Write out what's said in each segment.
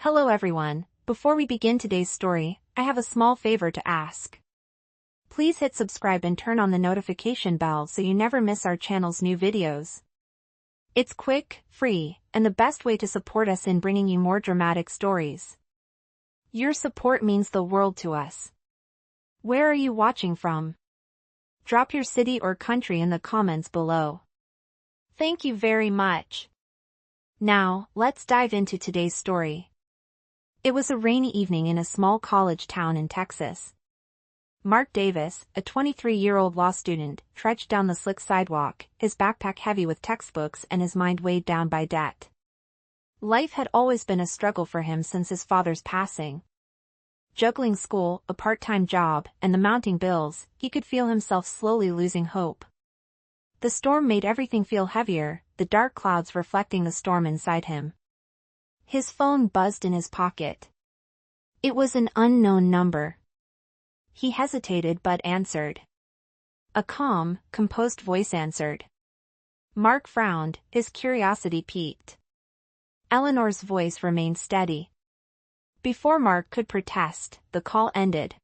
Hello everyone, before we begin today's story, I have a small favor to ask. Please hit subscribe and turn on the notification bell so you never miss our channel's new videos. It's quick, free, and the best way to support us in bringing you more dramatic stories. Your support means the world to us. Where are you watching from? Drop your city or country in the comments below. Thank you very much. Now, let's dive into today's story. It was a rainy evening in a small college town in Texas. Mark Davis, a 23-year-old law student, trudged down the slick sidewalk, his backpack heavy with textbooks and his mind weighed down by debt. Life had always been a struggle for him since his father's passing. Juggling school, a part-time job, and the mounting bills, he could feel himself slowly losing hope. The storm made everything feel heavier, the dark clouds reflecting the storm inside him. His phone buzzed in his pocket. It was an unknown number. He hesitated but answered. A calm, composed voice answered. Mark frowned, his curiosity piqued. Eleanor's voice remained steady. Before Mark could protest, the call ended.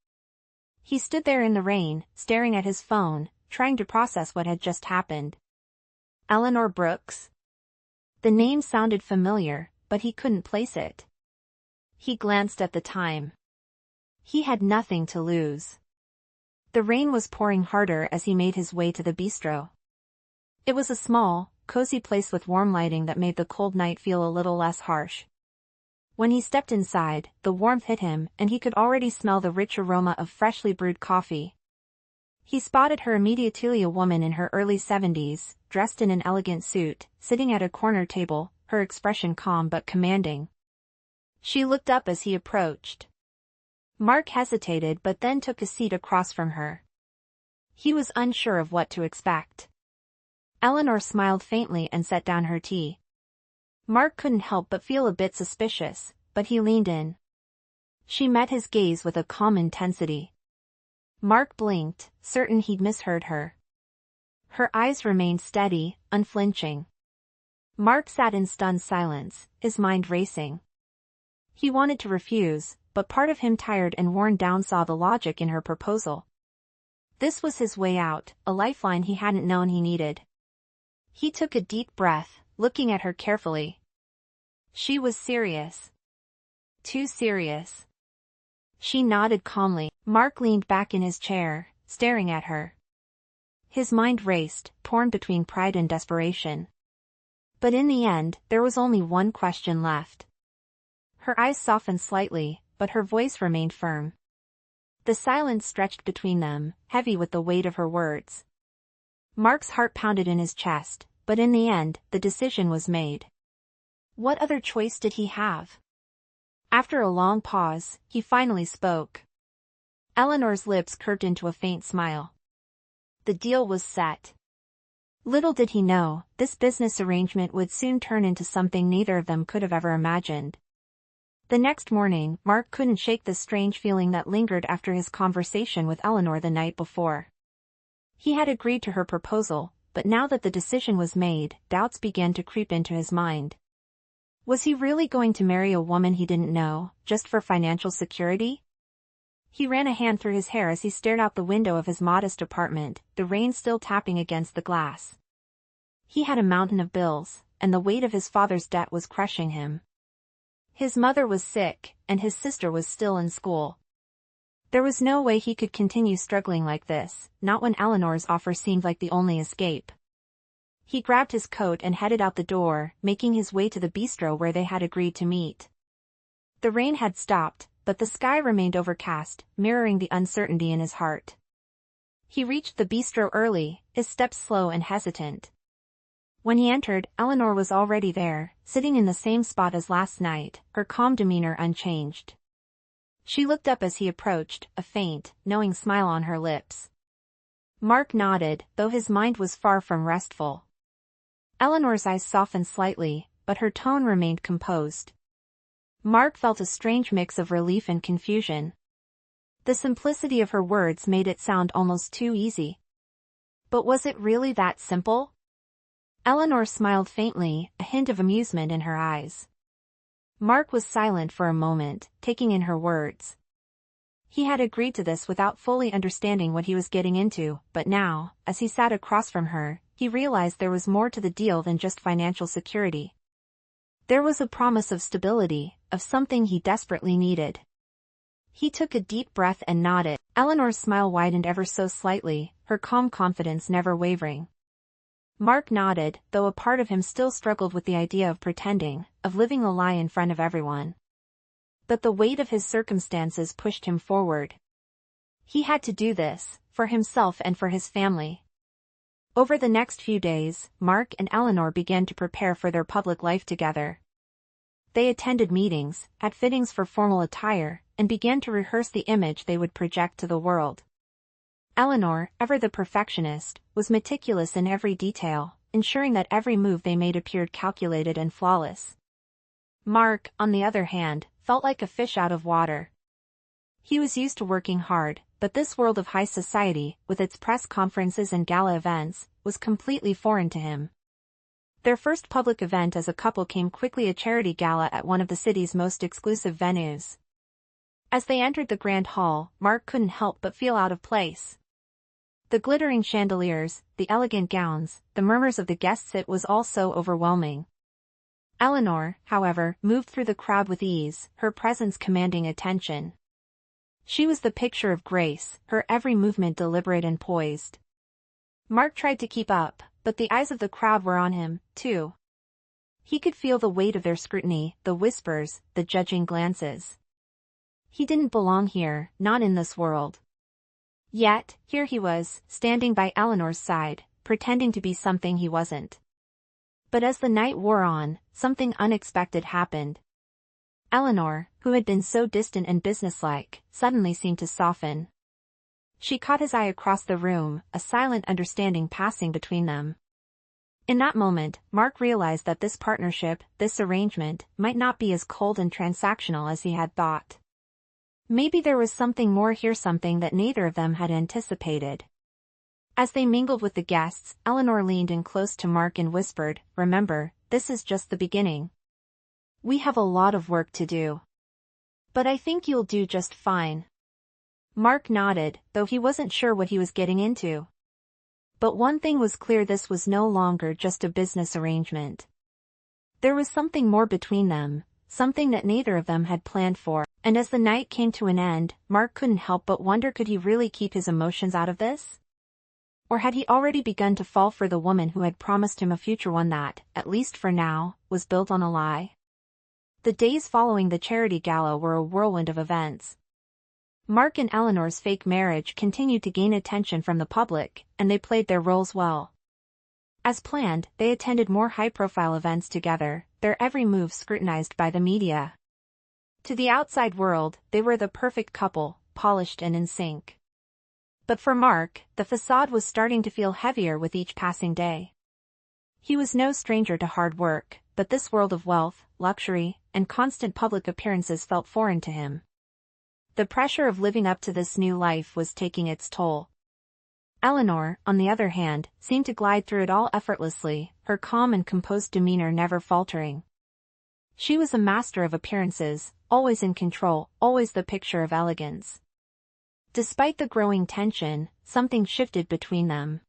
He stood there in the rain, staring at his phone, trying to process what had just happened. Eleanor Brooks? The name sounded familiar, but he couldn't place it. He glanced at the time. He had nothing to lose. The rain was pouring harder as he made his way to the bistro. It was a small, cozy place with warm lighting that made the cold night feel a little less harsh. When he stepped inside, the warmth hit him and he could already smell the rich aroma of freshly brewed coffee. He spotted her immediately, a woman in her early 70s, dressed in an elegant suit, sitting at a corner table, her expression calm but commanding. She looked up as he approached. Mark hesitated but then took a seat across from her. He was unsure of what to expect. Eleanor smiled faintly and set down her tea. Mark couldn't help but feel a bit suspicious, but he leaned in. She met his gaze with a calm intensity. Mark blinked, certain he'd misheard her. Her eyes remained steady, unflinching. Mark sat in stunned silence, his mind racing. He wanted to refuse, but part of him, tired and worn down, saw the logic in her proposal. This was his way out, a lifeline he hadn't known he needed. He took a deep breath, looking at her carefully. She was serious. Too serious. She nodded calmly. Mark leaned back in his chair, staring at her. His mind raced, torn between pride and desperation. But in the end, there was only one question left. Her eyes softened slightly, but her voice remained firm. The silence stretched between them, heavy with the weight of her words. Mark's heart pounded in his chest, but in the end, the decision was made. What other choice did he have? After a long pause, he finally spoke. Eleanor's lips curved into a faint smile. The deal was set. Little did he know, this business arrangement would soon turn into something neither of them could have ever imagined. The next morning, Mark couldn't shake the strange feeling that lingered after his conversation with Eleanor the night before. He had agreed to her proposal, but now that the decision was made, doubts began to creep into his mind. Was he really going to marry a woman he didn't know, just for financial security? He ran a hand through his hair as he stared out the window of his modest apartment, the rain still tapping against the glass. He had a mountain of bills, and the weight of his father's debt was crushing him. His mother was sick, and his sister was still in school. There was no way he could continue struggling like this, not when Eleanor's offer seemed like the only escape. He grabbed his coat and headed out the door, making his way to the bistro where they had agreed to meet. The rain had stopped, but the sky remained overcast, mirroring the uncertainty in his heart. He reached the bistro early, his steps slow and hesitant. When he entered, Eleanor was already there, sitting in the same spot as last night, her calm demeanor unchanged. She looked up as he approached, a faint, knowing smile on her lips. Mark nodded, though his mind was far from restful. Eleanor's eyes softened slightly, but her tone remained composed. Mark felt a strange mix of relief and confusion. The simplicity of her words made it sound almost too easy. But was it really that simple? Eleanor smiled faintly, a hint of amusement in her eyes. Mark was silent for a moment, taking in her words. He had agreed to this without fully understanding what he was getting into, but now, as he sat across from her, he realized there was more to the deal than just financial security. There was a promise of stability, of something he desperately needed. He took a deep breath and nodded. Eleanor's smile widened ever so slightly, her calm confidence never wavering. Mark nodded, though a part of him still struggled with the idea of pretending, of living a lie in front of everyone. But the weight of his circumstances pushed him forward. He had to do this, for himself and for his family. Over the next few days, Mark and Eleanor began to prepare for their public life together. They attended meetings, had fittings for formal attire, and began to rehearse the image they would project to the world. Eleanor, ever the perfectionist, was meticulous in every detail, ensuring that every move they made appeared calculated and flawless. Mark, on the other hand, felt like a fish out of water. He was used to working hard, but this world of high society, with its press conferences and gala events, was completely foreign to him. Their first public event as a couple came quickly, a charity gala at one of the city's most exclusive venues. As they entered the grand hall, Mark couldn't help but feel out of place. The glittering chandeliers, the elegant gowns, the murmurs of the guests, it was all so overwhelming. Eleanor, however, moved through the crowd with ease, her presence commanding attention. She was the picture of grace, her every movement deliberate and poised. Mark tried to keep up, but the eyes of the crowd were on him, too. He could feel the weight of their scrutiny, the whispers, the judging glances. He didn't belong here, not in this world. Yet, here he was, standing by Eleanor's side, pretending to be something he wasn't. But as the night wore on, something unexpected happened. Eleanor, who had been so distant and businesslike, suddenly seemed to soften. She caught his eye across the room, a silent understanding passing between them. In that moment, Mark realized that this partnership, this arrangement, might not be as cold and transactional as he had thought. Maybe there was something more here, something that neither of them had anticipated. As they mingled with the guests, Eleanor leaned in close to Mark and whispered, "Remember, this is just the beginning. We have a lot of work to do. But I think you'll do just fine." Mark nodded, though he wasn't sure what he was getting into. But one thing was clear: this was no longer just a business arrangement. There was something more between them, something that neither of them had planned for, and as the night came to an end, Mark couldn't help but wonder, could he really keep his emotions out of this? Or had he already begun to fall for the woman who had promised him a future, one that, at least for now, was built on a lie? The days following the charity gala were a whirlwind of events. Mark and Eleanor's fake marriage continued to gain attention from the public, and they played their roles well. As planned, they attended more high-profile events together, their every move scrutinized by the media. To the outside world, they were the perfect couple, polished and in sync. But for Mark, the facade was starting to feel heavier with each passing day. He was no stranger to hard work, but this world of wealth, luxury, and constant public appearances felt foreign to him. The pressure of living up to this new life was taking its toll. Eleanor, on the other hand, seemed to glide through it all effortlessly, her calm and composed demeanor never faltering. She was a master of appearances, always in control, always the picture of elegance. Despite the growing tension, something shifted between them.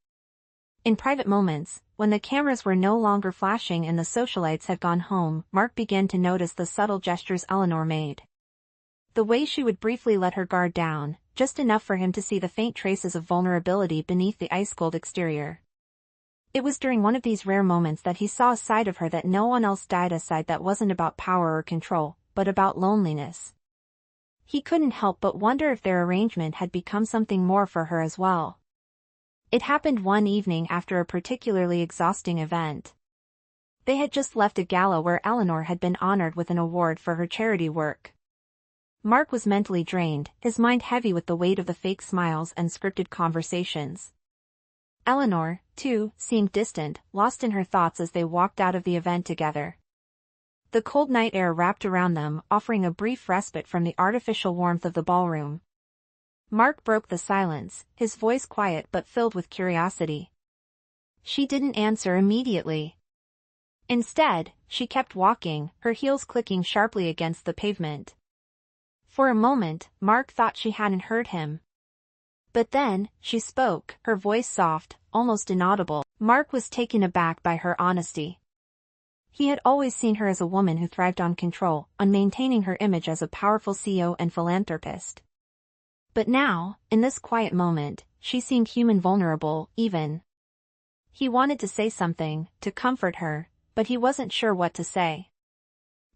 In private moments, when the cameras were no longer flashing and the socialites had gone home, Mark began to notice the subtle gestures Eleanor made. The way she would briefly let her guard down, just enough for him to see the faint traces of vulnerability beneath the ice-cold exterior. It was during one of these rare moments that he saw a side of her that no one else did, a side that wasn't about power or control, but about loneliness. He couldn't help but wonder if their arrangement had become something more for her as well. It happened one evening after a particularly exhausting event. They had just left a gala where Eleanor had been honored with an award for her charity work. Mark was mentally drained, his mind heavy with the weight of the fake smiles and scripted conversations. Eleanor, too, seemed distant, lost in her thoughts as they walked out of the event together. The cold night air wrapped around them, offering a brief respite from the artificial warmth of the ballroom. Mark broke the silence, his voice quiet but filled with curiosity. "She didn't answer immediately. Instead, she kept walking, her heels clicking sharply against the pavement. For a moment, Mark thought she hadn't heard him. But then, she spoke, her voice soft, almost inaudible. Mark was taken aback by her honesty. He had always seen her as a woman who thrived on control, on maintaining her image as a powerful CEO and philanthropist. But now, in this quiet moment, she seemed human, vulnerable, even. He wanted to say something, to comfort her, but he wasn't sure what to say.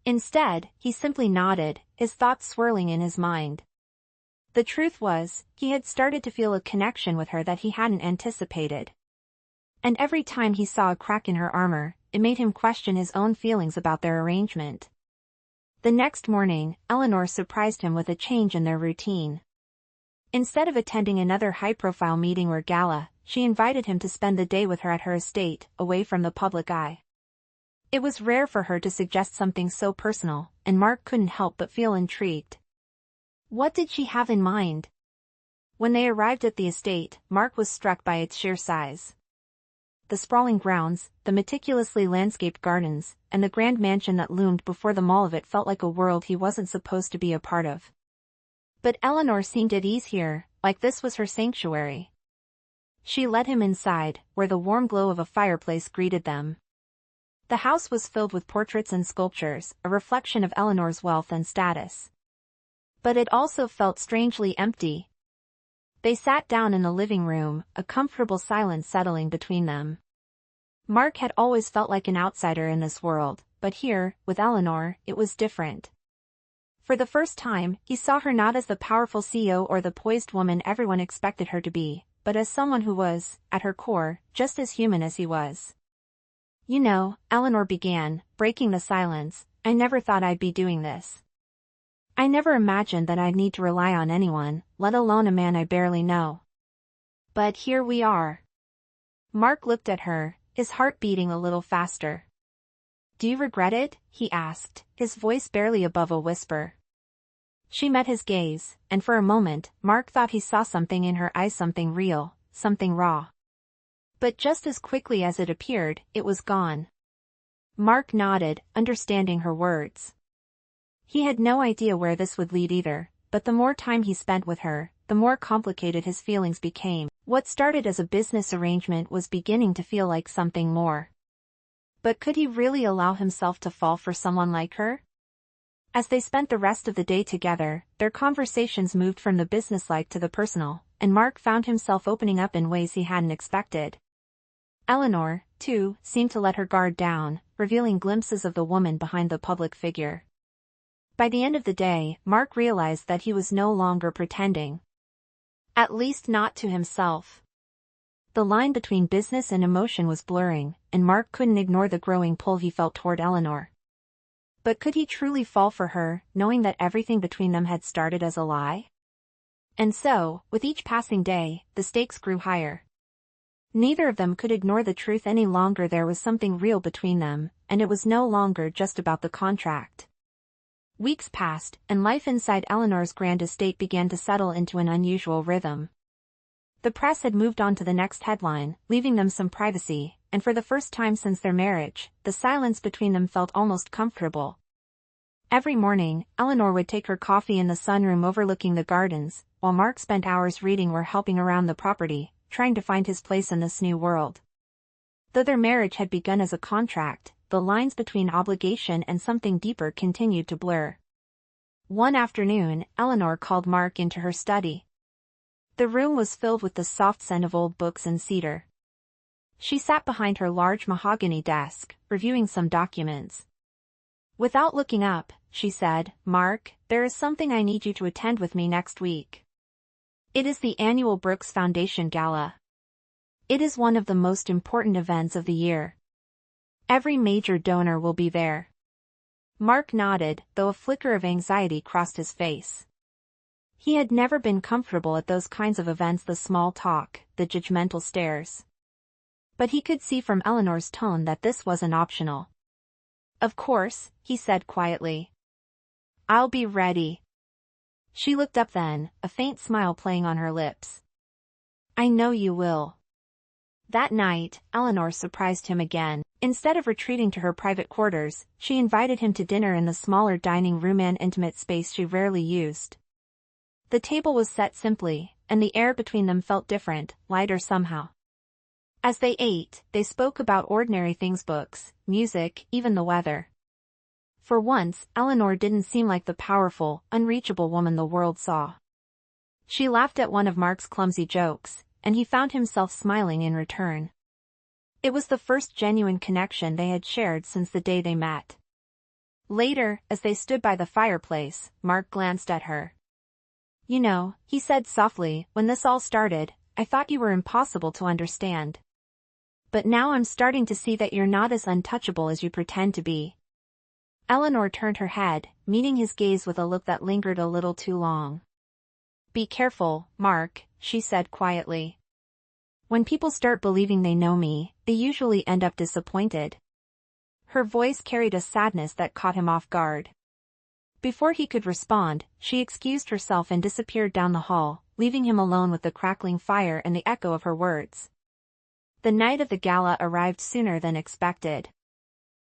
Instead, he simply nodded, his thoughts swirling in his mind. The truth was, he had started to feel a connection with her that he hadn't anticipated. And every time he saw a crack in her armor, it made him question his own feelings about their arrangement. The next morning, Eleanor surprised him with a change in their routine. Instead of attending another high-profile meeting or gala, she invited him to spend the day with her at her estate, away from the public eye. It was rare for her to suggest something so personal, and Mark couldn't help but feel intrigued. What did she have in mind? When they arrived at the estate, Mark was struck by its sheer size. The sprawling grounds, the meticulously landscaped gardens, and the grand mansion that loomed before them, all of it felt like a world he wasn't supposed to be a part of. But Eleanor seemed at ease here, like this was her sanctuary. She led him inside, where the warm glow of a fireplace greeted them. The house was filled with portraits and sculptures, a reflection of Eleanor's wealth and status. But it also felt strangely empty. They sat down in the living room, a comfortable silence settling between them. Mark had always felt like an outsider in this world, but here, with Eleanor, it was different. For the first time, he saw her not as the powerful CEO or the poised woman everyone expected her to be, but as someone who was, at her core, just as human as he was. "You know," Eleanor began, breaking the silence, "I never thought I'd be doing this. I never imagined that I'd need to rely on anyone, let alone a man I barely know. But here we are." Mark looked at her, his heart beating a little faster. "Do you regret it?" he asked, his voice barely above a whisper. She met his gaze, and for a moment, Mark thought he saw something in her eyes, something real, something raw. But just as quickly as it appeared, it was gone. Mark nodded, understanding her words. He had no idea where this would lead either, but the more time he spent with her, the more complicated his feelings became. What started as a business arrangement was beginning to feel like something more. But could he really allow himself to fall for someone like her? As they spent the rest of the day together, their conversations moved from the businesslike to the personal, and Mark found himself opening up in ways he hadn't expected. Eleanor, too, seemed to let her guard down, revealing glimpses of the woman behind the public figure. By the end of the day, Mark realized that he was no longer pretending. At least not to himself. The line between business and emotion was blurring, and Mark couldn't ignore the growing pull he felt toward Eleanor. But could he truly fall for her, knowing that everything between them had started as a lie? And so, with each passing day, the stakes grew higher. Neither of them could ignore the truth any longer. There was something real between them, and it was no longer just about the contract. Weeks passed, and life inside Eleanor's grand estate began to settle into an unusual rhythm. The press had moved on to the next headline, leaving them some privacy, and for the first time since their marriage, the silence between them felt almost comfortable. Every morning, Eleanor would take her coffee in the sunroom overlooking the gardens, while Mark spent hours reading or helping around the property, trying to find his place in this new world. Though their marriage had begun as a contract, the lines between obligation and something deeper continued to blur. One afternoon, Eleanor called Mark into her study. The room was filled with the soft scent of old books and cedar. She sat behind her large mahogany desk, reviewing some documents. Without looking up, she said, "Mark, there is something I need you to attend with me next week. It is the annual Brooks Foundation Gala. It is one of the most important events of the year. Every major donor will be there." Mark nodded, though a flicker of anxiety crossed his face. He had never been comfortable at those kinds of events, the small talk, the judgmental stares. But he could see from Eleanor's tone that this wasn't optional. "Of course," he said quietly. "I'll be ready." She looked up then, a faint smile playing on her lips. "I know you will." That night, Eleanor surprised him again. Instead of retreating to her private quarters, she invited him to dinner in the smaller dining room, an intimate space she rarely used. The table was set simply, and the air between them felt different, lighter somehow. As they ate, they spoke about ordinary things: books, music, even the weather. For once, Eleanor didn't seem like the powerful, unreachable woman the world saw. She laughed at one of Mark's clumsy jokes, and he found himself smiling in return. It was the first genuine connection they had shared since the day they met. Later, as they stood by the fireplace, Mark glanced at her. "You know," he said softly, "when this all started, I thought you were impossible to understand. But now I'm starting to see that you're not as untouchable as you pretend to be." Eleanor turned her head, meeting his gaze with a look that lingered a little too long. "Be careful, Mark," she said quietly. "When people start believing they know me, they usually end up disappointed." Her voice carried a sadness that caught him off guard. Before he could respond, she excused herself and disappeared down the hall, leaving him alone with the crackling fire and the echo of her words. The night of the gala arrived sooner than expected.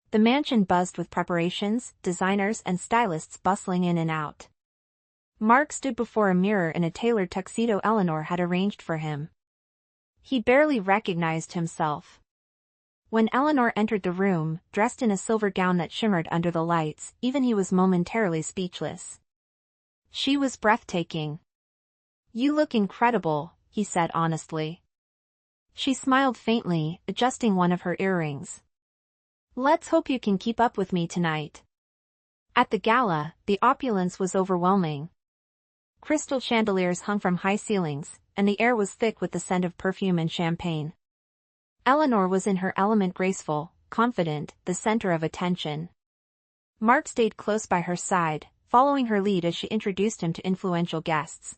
The mansion buzzed with preparations, designers and stylists bustling in and out. Mark stood before a mirror in a tailored tuxedo Eleanor had arranged for him. He barely recognized himself. When Eleanor entered the room, dressed in a silver gown that shimmered under the lights, even he was momentarily speechless. She was breathtaking. "You look incredible," he said honestly. She smiled faintly, adjusting one of her earrings. "Let's hope you can keep up with me tonight." At the gala, the opulence was overwhelming. Crystal chandeliers hung from high ceilings, and the air was thick with the scent of perfume and champagne. Eleanor was in her element, graceful, confident, the center of attention. Mark stayed close by her side, following her lead as she introduced him to influential guests.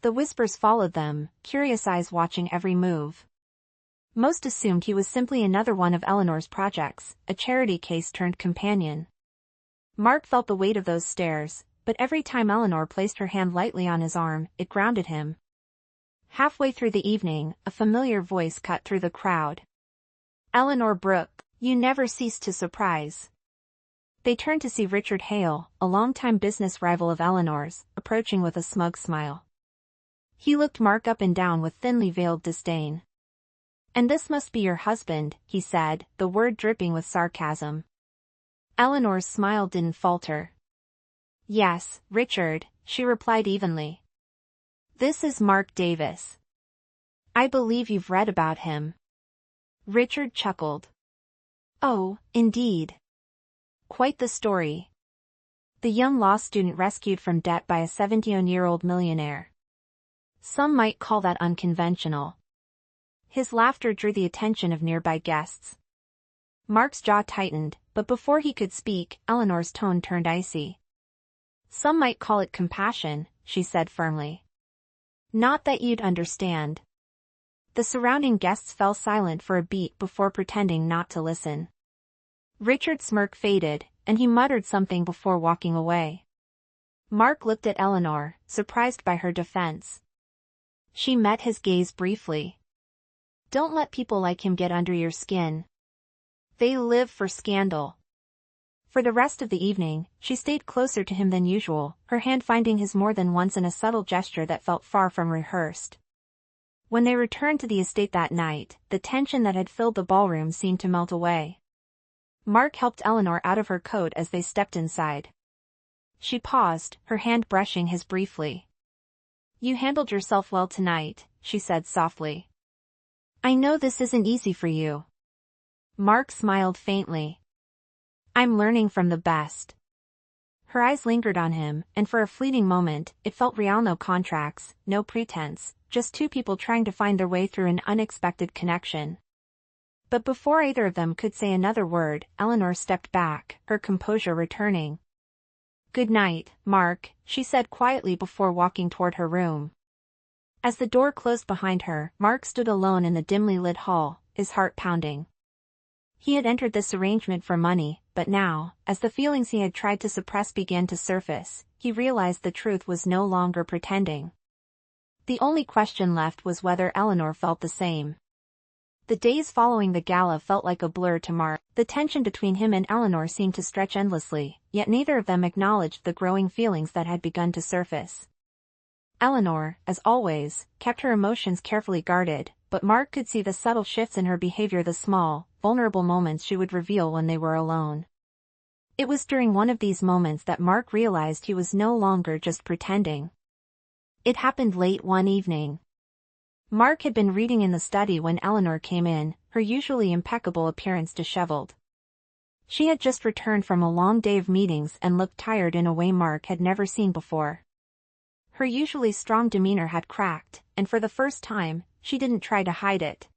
The whispers followed them, curious eyes watching every move. Most assumed he was simply another one of Eleanor's projects, a charity case turned companion. Mark felt the weight of those stares, but every time Eleanor placed her hand lightly on his arm, it grounded him. Halfway through the evening, a familiar voice cut through the crowd. "Eleanor Brooke, you never cease to surprise." They turned to see Richard Hale, a longtime business rival of Eleanor's, approaching with a smug smile. He looked Mark up and down with thinly veiled disdain. "And this must be your husband," he said, the word dripping with sarcasm. Eleanor's smile didn't falter. "Yes, Richard," she replied evenly. "This is Mark Davis. I believe you've read about him." Richard chuckled. "Oh, indeed. Quite the story. The young law student rescued from debt by a 17-year-old millionaire. Some might call that unconventional." His laughter drew the attention of nearby guests. Mark's jaw tightened, but before he could speak, Eleanor's tone turned icy. "Some might call it compassion," she said firmly. "Not that you'd understand." The surrounding guests fell silent for a beat before pretending not to listen. Richard's smirk faded, and he muttered something before walking away. Mark looked at Eleanor, surprised by her defense. She met his gaze briefly. "Don't let people like him get under your skin. They live for scandal." For the rest of the evening, she stayed closer to him than usual, her hand finding his more than once in a subtle gesture that felt far from rehearsed. When they returned to the estate that night, the tension that had filled the ballroom seemed to melt away. Mark helped Eleanor out of her coat as they stepped inside. She paused, her hand brushing his briefly. "You handled yourself well tonight," she said softly. "I know this isn't easy for you." Mark smiled faintly. "I'm learning from the best." Her eyes lingered on him, and for a fleeting moment, it felt real. No contracts, no pretense, just two people trying to find their way through an unexpected connection. But before either of them could say another word, Eleanor stepped back, her composure returning. "Good night, Mark," she said quietly before walking toward her room. As the door closed behind her, Mark stood alone in the dimly lit hall, his heart pounding. He had entered this arrangement for money, but now, as the feelings he had tried to suppress began to surface, he realized the truth was no longer pretending. The only question left was whether Eleanor felt the same. The days following the gala felt like a blur to Mark. The tension between him and Eleanor seemed to stretch endlessly, yet neither of them acknowledged the growing feelings that had begun to surface. Eleanor, as always, kept her emotions carefully guarded, but Mark could see the subtle shifts in her behavior, the small, vulnerable moments she would reveal when they were alone. It was during one of these moments that Mark realized he was no longer just pretending. It happened late one evening. Mark had been reading in the study when Eleanor came in, her usually impeccable appearance disheveled. She had just returned from a long day of meetings and looked tired in a way Mark had never seen before. Her usually strong demeanor had cracked, and for the first time, she didn't try to hide it.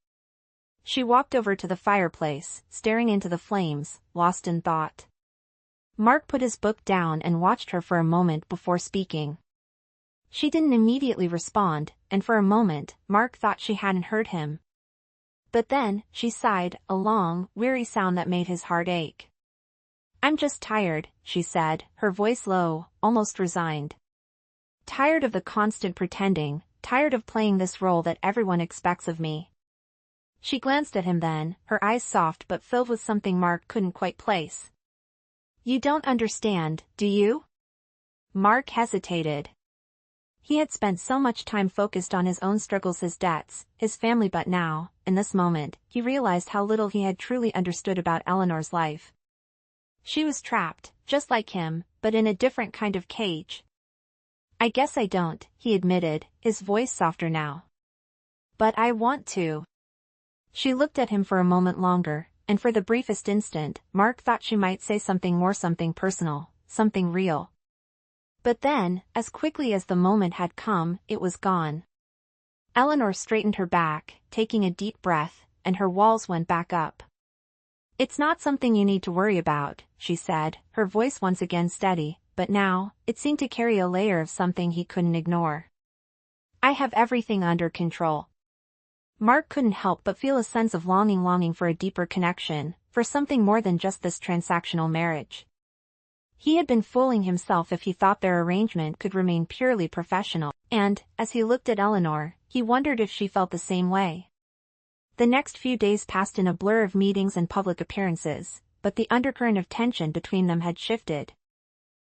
She walked over to the fireplace, staring into the flames, lost in thought. Mark put his book down and watched her for a moment before speaking. She didn't immediately respond, and for a moment, Mark thought she hadn't heard him. But then, she sighed, a long, weary sound that made his heart ache. "I'm just tired," she said, her voice low, almost resigned. "Tired of the constant pretending, tired of playing this role that everyone expects of me." She glanced at him then, her eyes soft but filled with something Mark couldn't quite place. "You don't understand, do you?" Mark hesitated. He had spent so much time focused on his own struggles, his debts, his family, but now, in this moment, he realized how little he had truly understood about Eleanor's life. She was trapped, just like him, but in a different kind of cage. "I guess I don't," he admitted, his voice softer now. "But I want to." She looked at him for a moment longer, and for the briefest instant, Mark thought she might say something more, something personal, something real. But then, as quickly as the moment had come, it was gone. Eleanor straightened her back, taking a deep breath, and her walls went back up. "It's not something you need to worry about," she said, her voice once again steady, but now, it seemed to carry a layer of something he couldn't ignore. "I have everything under control." Mark couldn't help but feel a sense of longing for a deeper connection, for something more than just this transactional marriage. He had been fooling himself if he thought their arrangement could remain purely professional, and, as he looked at Eleanor, he wondered if she felt the same way. The next few days passed in a blur of meetings and public appearances, but the undercurrent of tension between them had shifted.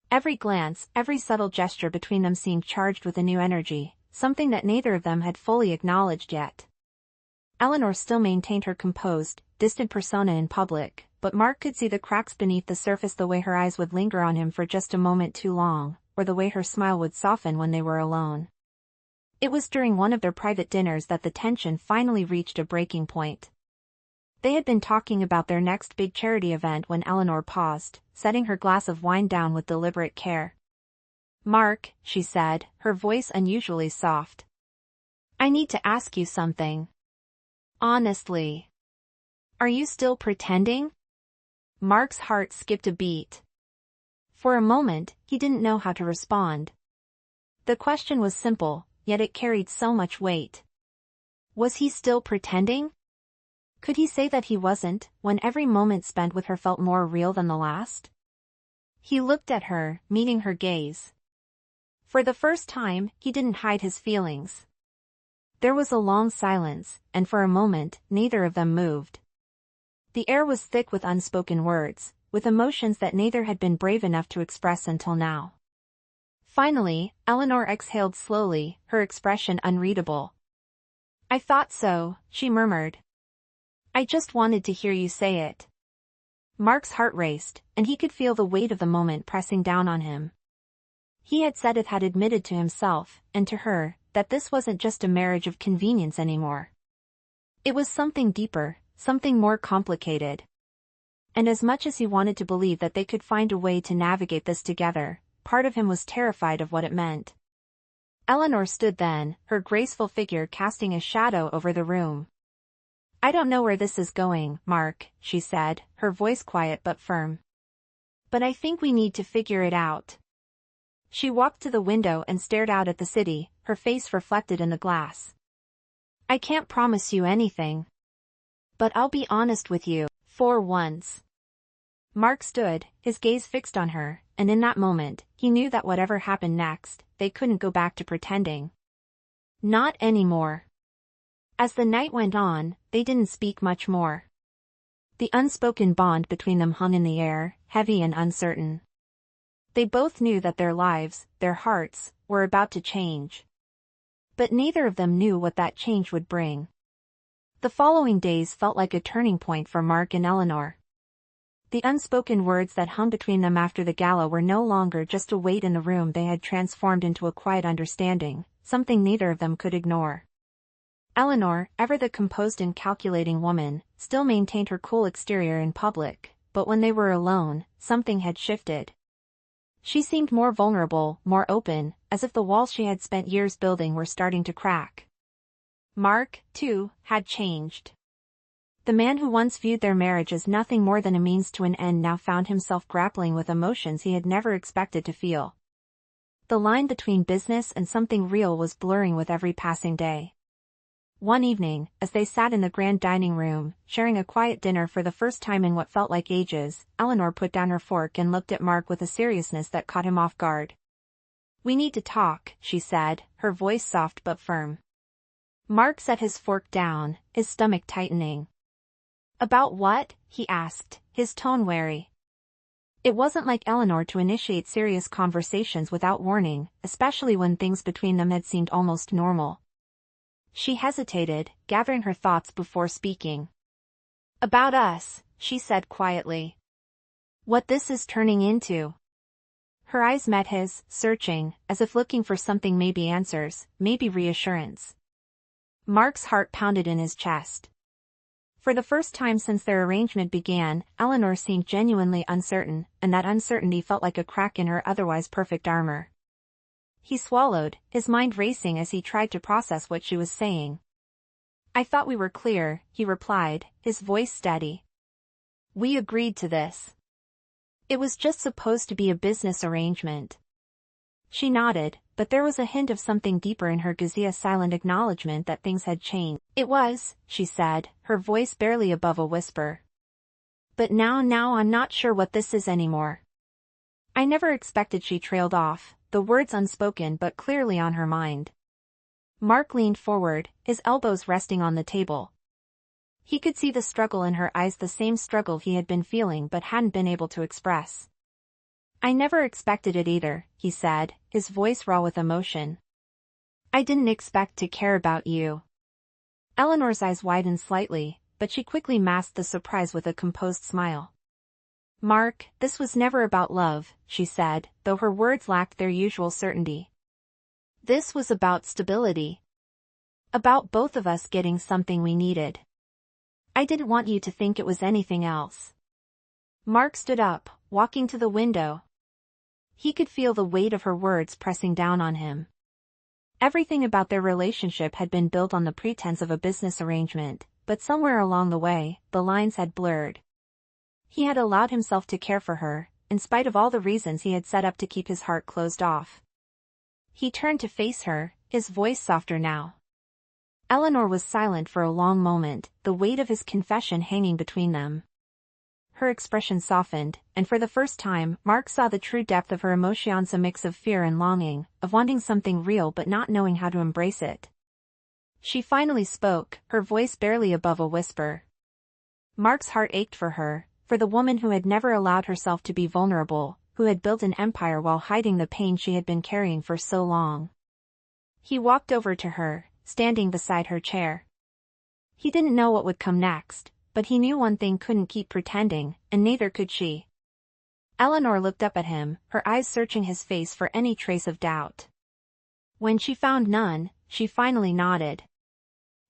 Every glance, every subtle gesture between them seemed charged with a new energy, something that neither of them had fully acknowledged yet. Eleanor still maintained her composed, distant persona in public, but Mark could see the cracks beneath the surface, the way her eyes would linger on him for just a moment too long, or the way her smile would soften when they were alone. It was during one of their private dinners that the tension finally reached a breaking point. They had been talking about their next big charity event when Eleanor paused, setting her glass of wine down with deliberate care. "Mark," she said, her voice unusually soft. "I need to ask you something. Honestly. Are you still pretending?" Mark's heart skipped a beat. For a moment, he didn't know how to respond. The question was simple, yet it carried so much weight. Was he still pretending? Could he say that he wasn't, when every moment spent with her felt more real than the last? He looked at her, meeting her gaze. For the first time, he didn't hide his feelings. There was a long silence, and for a moment, neither of them moved. The air was thick with unspoken words, with emotions that neither had been brave enough to express until now. Finally, Eleanor exhaled slowly, her expression unreadable. "I thought so," she murmured. "I just wanted to hear you say it." Mark's heart raced, and he could feel the weight of the moment pressing down on him. He had said it, had admitted to himself, and to her, that this wasn't just a marriage of convenience anymore. It was something deeper, something more complicated. And as much as he wanted to believe that they could find a way to navigate this together, part of him was terrified of what it meant. Eleanor stood then, her graceful figure casting a shadow over the room. "I don't know where this is going, Mark," she said, her voice quiet but firm. "But I think we need to figure it out." She walked to the window and stared out at the city, her face reflected in the glass. "I can't promise you anything. But I'll be honest with you, for once." Mark stood, his gaze fixed on her, and in that moment, he knew that whatever happened next, they couldn't go back to pretending. Not anymore. As the night went on, they didn't speak much more. The unspoken bond between them hung in the air, heavy and uncertain. They both knew that their lives, their hearts, were about to change. But neither of them knew what that change would bring. The following days felt like a turning point for Mark and Eleanor. The unspoken words that hung between them after the gala were no longer just a weight in the room. They had transformed into a quiet understanding, something neither of them could ignore. Eleanor, ever the composed and calculating woman, still maintained her cool exterior in public, but when they were alone, something had shifted. She seemed more vulnerable, more open, as if the walls she had spent years building were starting to crack. Mark, too, had changed. The man who once viewed their marriage as nothing more than a means to an end now found himself grappling with emotions he had never expected to feel. The line between business and something real was blurring with every passing day. One evening, as they sat in the grand dining room, sharing a quiet dinner for the first time in what felt like ages, Eleanor put down her fork and looked at Mark with a seriousness that caught him off guard. "We need to talk," she said, her voice soft but firm. Mark set his fork down, his stomach tightening. "About what?" he asked, his tone wary. It wasn't like Eleanor to initiate serious conversations without warning, especially when things between them had seemed almost normal. She hesitated, gathering her thoughts before speaking. "About us," she said quietly. "What this is turning into." Her eyes met his, searching, as if looking for something, maybe answers, maybe reassurance. Mark's heart pounded in his chest. For the first time since their arrangement began, Eleanor seemed genuinely uncertain, and that uncertainty felt like a crack in her otherwise perfect armor. He swallowed, his mind racing as he tried to process what she was saying. "I thought we were clear," he replied, his voice steady. "We agreed to this. It was just supposed to be a business arrangement." She nodded, but there was a hint of something deeper in her gaze's silent acknowledgement that things had changed. "It was," she said, her voice barely above a whisper. "But now I'm not sure what this is anymore." "I never expected," she trailed off, the words unspoken but clearly on her mind. Mark leaned forward, his elbows resting on the table. He could see the struggle in her eyes, the same struggle he had been feeling but hadn't been able to express. "I never expected it either," he said, his voice raw with emotion. "I didn't expect to care about you." Eleanor's eyes widened slightly, but she quickly masked the surprise with a composed smile. "Mark, this was never about love," she said, though her words lacked their usual certainty. "This was about stability. About both of us getting something we needed. I didn't want you to think it was anything else." Mark stood up, walking to the window. He could feel the weight of her words pressing down on him. Everything about their relationship had been built on the pretense of a business arrangement, but somewhere along the way, the lines had blurred. He had allowed himself to care for her, in spite of all the reasons he had set up to keep his heart closed off. He turned to face her, his voice softer now. Eleanor was silent for a long moment, the weight of his confession hanging between them. Her expression softened, and for the first time, Mark saw the true depth of her emotions, a mix of fear and longing, of wanting something real but not knowing how to embrace it. She finally spoke, her voice barely above a whisper. Mark's heart ached for her, for the woman who had never allowed herself to be vulnerable, who had built an empire while hiding the pain she had been carrying for so long. He walked over to her, standing beside her chair. He didn't know what would come next, but he knew one thing: couldn't keep pretending, and neither could she. Eleanor looked up at him, her eyes searching his face for any trace of doubt. When she found none, she finally nodded.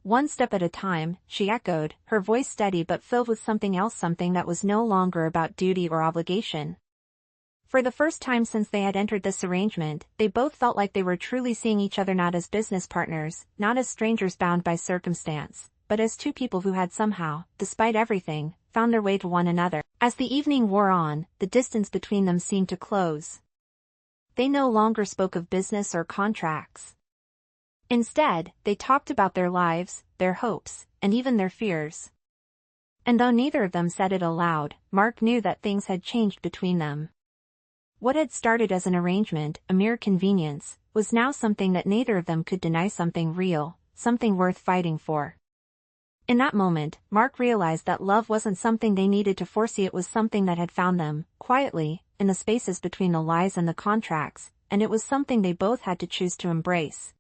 "One step at a time," she echoed, her voice steady but filled with something else, something that was no longer about duty or obligation. For the first time since they had entered this arrangement, they both felt like they were truly seeing each other not as business partners, not as strangers bound by circumstance, but as two people who had somehow, despite everything, found their way to one another. As the evening wore on, the distance between them seemed to close. They no longer spoke of business or contracts. Instead, they talked about their lives, their hopes, and even their fears. And though neither of them said it aloud, Mark knew that things had changed between them. What had started as an arrangement, a mere convenience, was now something that neither of them could deny, something real, something worth fighting for. In that moment, Mark realized that love wasn't something they needed to foresee, it was something that had found them, quietly, in the spaces between the lies and the contracts, and it was something they both had to choose to embrace.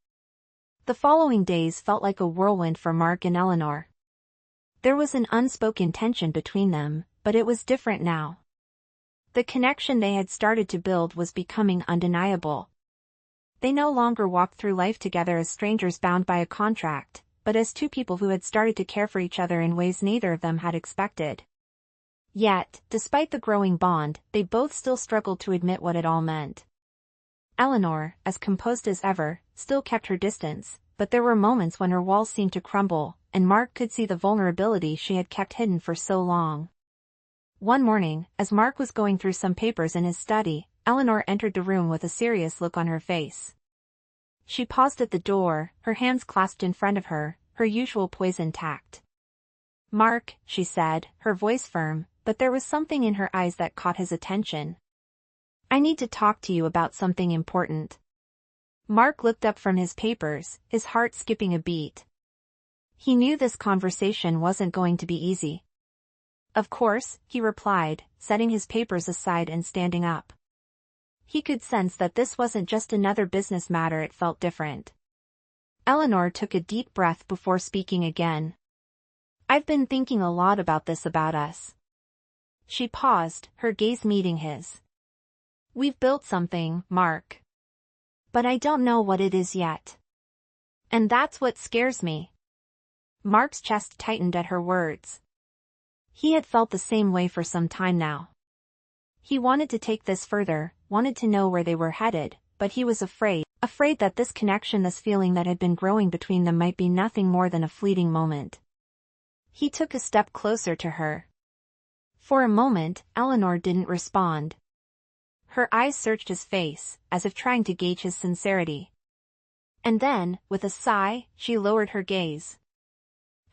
The following days felt like a whirlwind for Mark and Eleanor. There was an unspoken tension between them, but it was different now. The connection they had started to build was becoming undeniable. They no longer walked through life together as strangers bound by a contract, but as two people who had started to care for each other in ways neither of them had expected. Yet, despite the growing bond, they both still struggled to admit what it all meant. Eleanor, as composed as ever, still kept her distance, but there were moments when her walls seemed to crumble, and Mark could see the vulnerability she had kept hidden for so long. One morning, as Mark was going through some papers in his study, Eleanor entered the room with a serious look on her face. She paused at the door, her hands clasped in front of her, her usual poise intact. "Mark," she said, her voice firm, but there was something in her eyes that caught his attention. "I need to talk to you about something important." Mark looked up from his papers, his heart skipping a beat. He knew this conversation wasn't going to be easy. "Of course," he replied, setting his papers aside and standing up. He could sense that this wasn't just another business matter, it felt different. Eleanor took a deep breath before speaking again. "I've been thinking a lot about this about us." She paused, her gaze meeting his. "We've built something, Mark. But I don't know what it is yet. And that's what scares me." Mark's chest tightened at her words. He had felt the same way for some time now. He wanted to take this further, wanted to know where they were headed, but he was afraid that this connection, this feeling that had been growing between them might be nothing more than a fleeting moment. He took a step closer to her. For a moment, Eleanor didn't respond. Her eyes searched his face, as if trying to gauge his sincerity. And then, with a sigh, she lowered her gaze.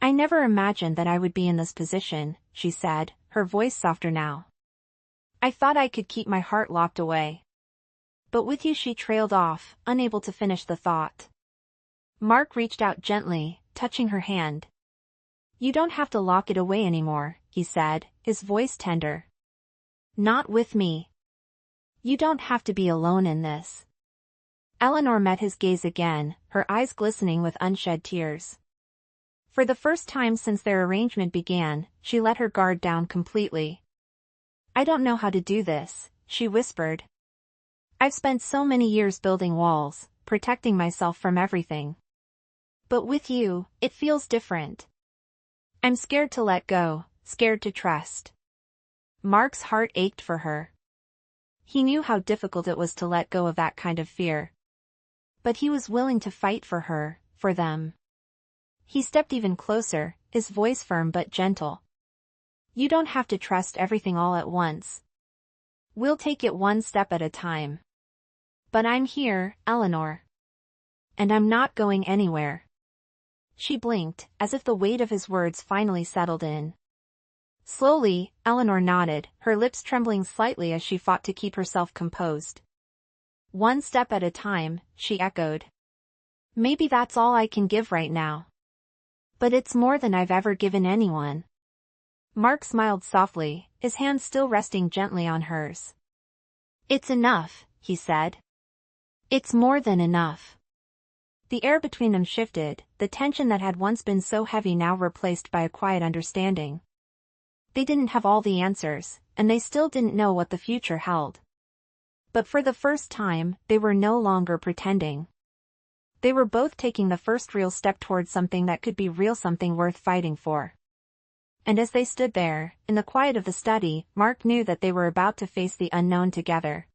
"I never imagined that I would be in this position," she said, her voice softer now. "I thought I could keep my heart locked away. But with you," she trailed off, unable to finish the thought. Mark reached out gently, touching her hand. "You don't have to lock it away anymore," he said, his voice tender. "Not with me. You don't have to be alone in this." Eleanor met his gaze again, her eyes glistening with unshed tears. For the first time since their arrangement began, she let her guard down completely. "I don't know how to do this," she whispered. "I've spent so many years building walls, protecting myself from everything. But with you, it feels different. I'm scared to let go, scared to trust." Mark's heart ached for her. He knew how difficult it was to let go of that kind of fear. But he was willing to fight for her, for them. He stepped even closer, his voice firm but gentle. "You don't have to trust everything all at once. We'll take it one step at a time. But I'm here, Eleanor. And I'm not going anywhere." She blinked, as if the weight of his words finally settled in. Slowly, Eleanor nodded, her lips trembling slightly as she fought to keep herself composed. "One step at a time," she echoed. "Maybe that's all I can give right now. But it's more than I've ever given anyone." Mark smiled softly, his hand still resting gently on hers. "It's enough," he said. "It's more than enough." The air between them shifted, the tension that had once been so heavy now replaced by a quiet understanding. They didn't have all the answers, and they still didn't know what the future held. But for the first time, they were no longer pretending. They were both taking the first real step towards something that could be real, something worth fighting for. And as they stood there, in the quiet of the study, Mark knew that they were about to face the unknown together.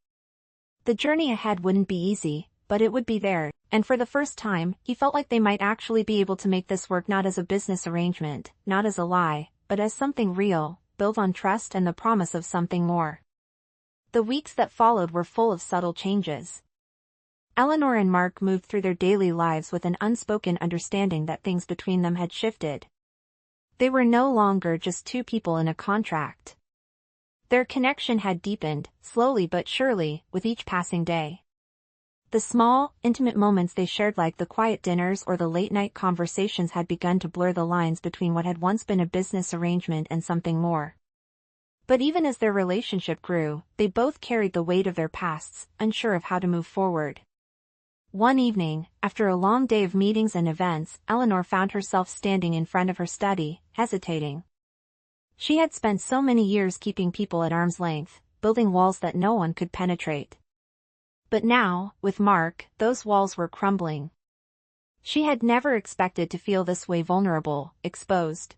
The journey ahead wouldn't be easy, but it would be theirs, and for the first time, he felt like they might actually be able to make this work, not as a business arrangement, not as a lie, but as something real, built on trust and the promise of something more. The weeks that followed were full of subtle changes. Eleanor and Mark moved through their daily lives with an unspoken understanding that things between them had shifted. They were no longer just two people in a contract. Their connection had deepened, slowly but surely, with each passing day. The small, intimate moments they shared, like the quiet dinners or the late-night conversations, had begun to blur the lines between what had once been a business arrangement and something more. But even as their relationship grew, they both carried the weight of their pasts, unsure of how to move forward. One evening, after a long day of meetings and events, Eleanor found herself standing in front of her study, hesitating. She had spent so many years keeping people at arm's length, building walls that no one could penetrate. But now, with Mark, those walls were crumbling. She had never expected to feel this way, vulnerable, exposed.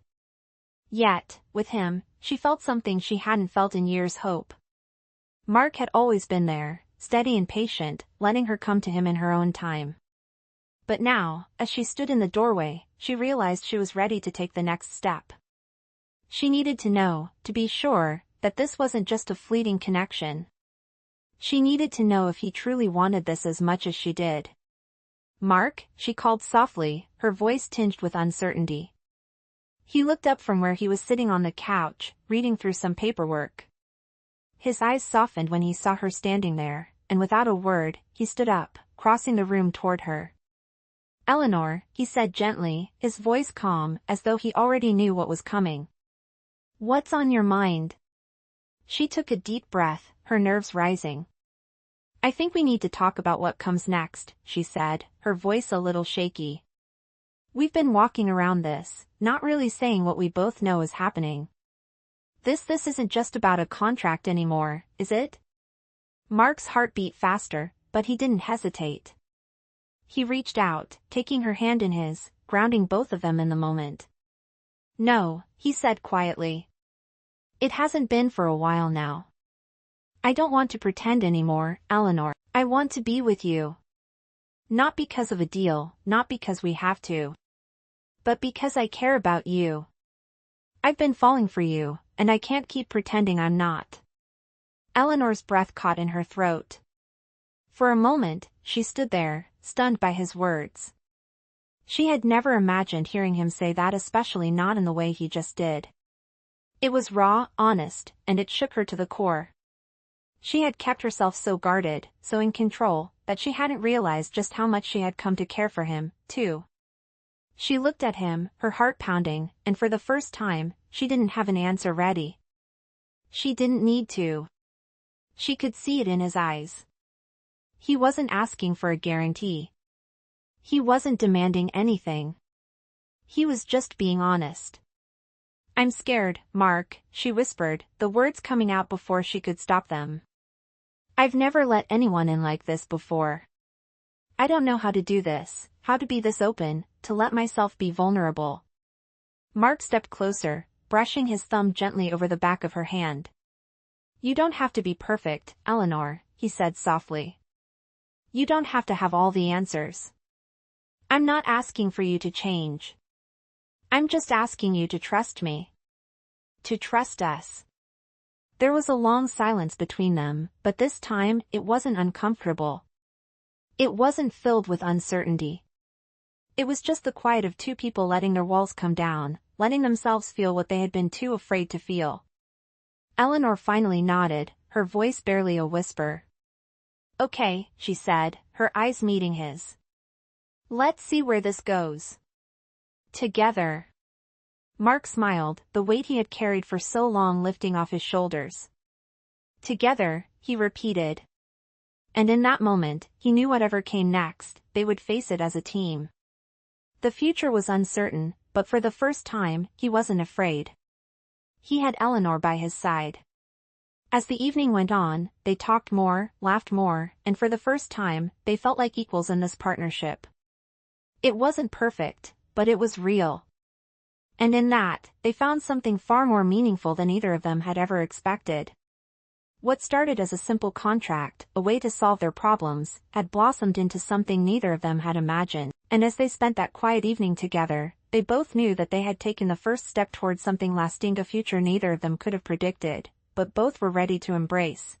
Yet, with him, she felt something she hadn't felt in years: hope. Mark had always been there, steady and patient, letting her come to him in her own time. But now, as she stood in the doorway, she realized she was ready to take the next step. She needed to know, to be sure, that this wasn't just a fleeting connection. She needed to know if he truly wanted this as much as she did. "Mark," she called softly, her voice tinged with uncertainty. He looked up from where he was sitting on the couch, reading through some paperwork. His eyes softened when he saw her standing there, and without a word, he stood up, crossing the room toward her. "Eleanor," he said gently, his voice calm, as though he already knew what was coming. "What's on your mind?" She took a deep breath, her nerves rising. "I think we need to talk about what comes next," she said, her voice a little shaky. "We've been walking around this, not really saying what we both know is happening. This isn't just about a contract anymore, is it?" Mark's heart beat faster, but he didn't hesitate. He reached out, taking her hand in his, grounding both of them in the moment. "No," he said quietly. "It hasn't been for a while now. I don't want to pretend anymore, Eleanor. I want to be with you. Not because of a deal, not because we have to. But because I care about you. I've been falling for you, and I can't keep pretending I'm not." Eleanor's breath caught in her throat. For a moment, she stood there, stunned by his words. She had never imagined hearing him say that, especially not in the way he just did. It was raw, honest, and it shook her to the core. She had kept herself so guarded, so in control, that she hadn't realized just how much she had come to care for him, too. She looked at him, her heart pounding, and for the first time, she didn't have an answer ready. She didn't need to. She could see it in his eyes. He wasn't asking for a guarantee. He wasn't demanding anything. He was just being honest. "I'm scared, Mark," she whispered, the words coming out before she could stop them. "I've never let anyone in like this before. I don't know how to do this, how to be this open, to let myself be vulnerable." Mark stepped closer, brushing his thumb gently over the back of her hand. "You don't have to be perfect, Eleanor," he said softly. "You don't have to have all the answers. I'm not asking for you to change. I'm just asking you to trust me. To trust us." There was a long silence between them, but this time, it wasn't uncomfortable. It wasn't filled with uncertainty. It was just the quiet of two people letting their walls come down, letting themselves feel what they had been too afraid to feel. Eleanor finally nodded, her voice barely a whisper. "Okay," she said, her eyes meeting his. "Let's see where this goes. Together." Mark smiled, the weight he had carried for so long lifting off his shoulders. "Together," he repeated. And in that moment, he knew whatever came next, they would face it as a team. The future was uncertain, but for the first time, he wasn't afraid. He had Eleanor by his side. As the evening went on, they talked more, laughed more, and for the first time, they felt like equals in this partnership. It wasn't perfect, but it was real. And in that, they found something far more meaningful than either of them had ever expected. What started as a simple contract, a way to solve their problems, had blossomed into something neither of them had imagined, and as they spent that quiet evening together, they both knew that they had taken the first step towards something lasting, a future neither of them could have predicted, but both were ready to embrace.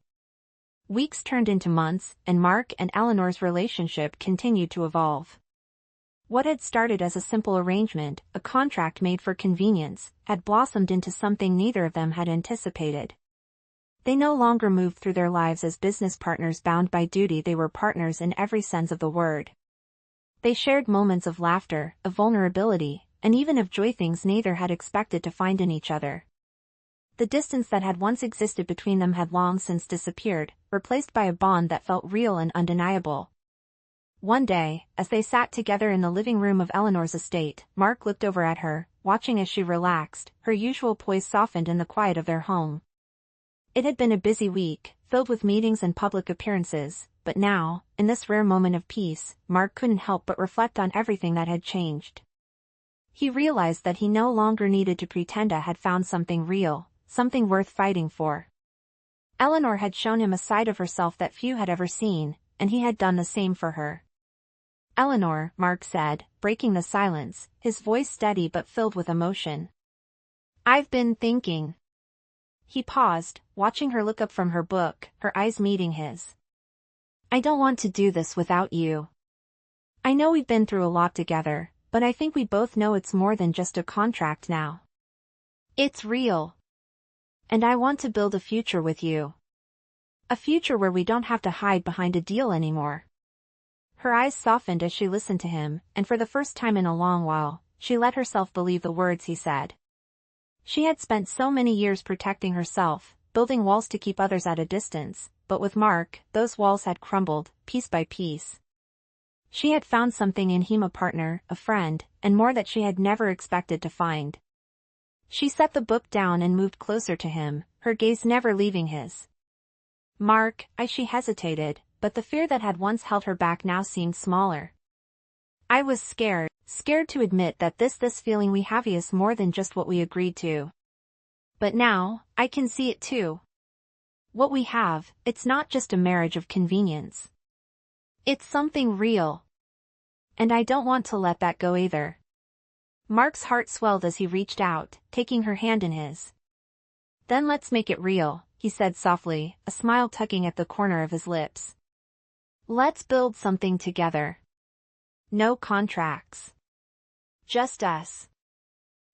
Weeks turned into months, and Mark and Eleanor's relationship continued to evolve. What had started as a simple arrangement, a contract made for convenience, had blossomed into something neither of them had anticipated. They no longer moved through their lives as business partners bound by duty. They were partners in every sense of the word. They shared moments of laughter, of vulnerability, and even of joy, things neither had expected to find in each other. The distance that had once existed between them had long since disappeared, replaced by a bond that felt real and undeniable. One day, as they sat together in the living room of Eleanor's estate, Mark looked over at her, watching as she relaxed, her usual poise softened in the quiet of their home. It had been a busy week, filled with meetings and public appearances, but now, in this rare moment of peace, Mark couldn't help but reflect on everything that had changed. He realized that he no longer needed to pretend he had found something real, something worth fighting for. Eleanor had shown him a side of herself that few had ever seen, and he had done the same for her. "Eleanor," Mark said, breaking the silence, his voice steady but filled with emotion. "I've been thinking." He paused, watching her look up from her book, her eyes meeting his. "I don't want to do this without you. I know we've been through a lot together, but I think we both know it's more than just a contract now. It's real. And I want to build a future with you. A future where we don't have to hide behind a deal anymore." Her eyes softened as she listened to him, and for the first time in a long while, she let herself believe the words he said. She had spent so many years protecting herself, building walls to keep others at a distance, but with Mark, those walls had crumbled, piece by piece. She had found something in him, a partner, a friend, and more that she had never expected to find. She set the book down and moved closer to him, her gaze never leaving his. "Mark," she hesitated, but the fear that had once held her back now seemed smaller. "I was scared to admit that this feeling we have is more than just what we agreed to. But now, I can see it too. What we have, it's not just a marriage of convenience. It's something real. And I don't want to let that go either." Mark's heart swelled as he reached out, taking her hand in his. "Then let's make it real," he said softly, a smile tugging at the corner of his lips. "Let's build something together. No contracts. Just us."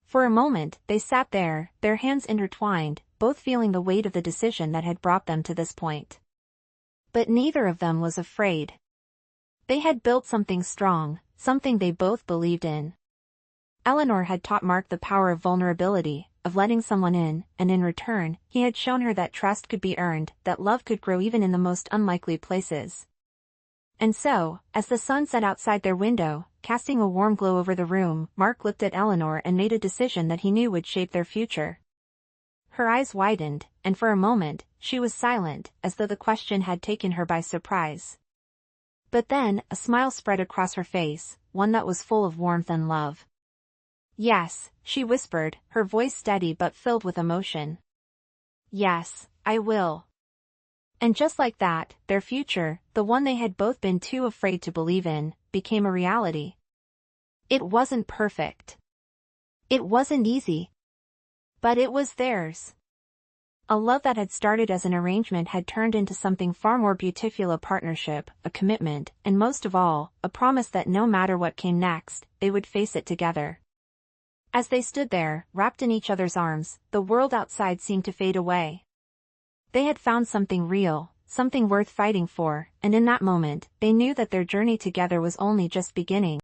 For a moment, they sat there, their hands intertwined, both feeling the weight of the decision that had brought them to this point. But neither of them was afraid. They had built something strong, something they both believed in. Eleanor had taught Mark the power of vulnerability, of letting someone in, and in return, he had shown her that trust could be earned, that love could grow even in the most unlikely places. And so, as the sun set outside their window, casting a warm glow over the room, Mark looked at Eleanor and made a decision that he knew would shape their future. Her eyes widened, and for a moment, she was silent, as though the question had taken her by surprise. But then, a smile spread across her face, one that was full of warmth and love. "Yes," she whispered, her voice steady but filled with emotion. "Yes, I will." And just like that, their future, the one they had both been too afraid to believe in, became a reality. It wasn't perfect. It wasn't easy. But it was theirs. A love that had started as an arrangement had turned into something far more beautiful, a partnership, a commitment, and most of all, a promise that no matter what came next, they would face it together. As they stood there, wrapped in each other's arms, the world outside seemed to fade away. They had found something real, something worth fighting for, and in that moment, they knew that their journey together was only just beginning.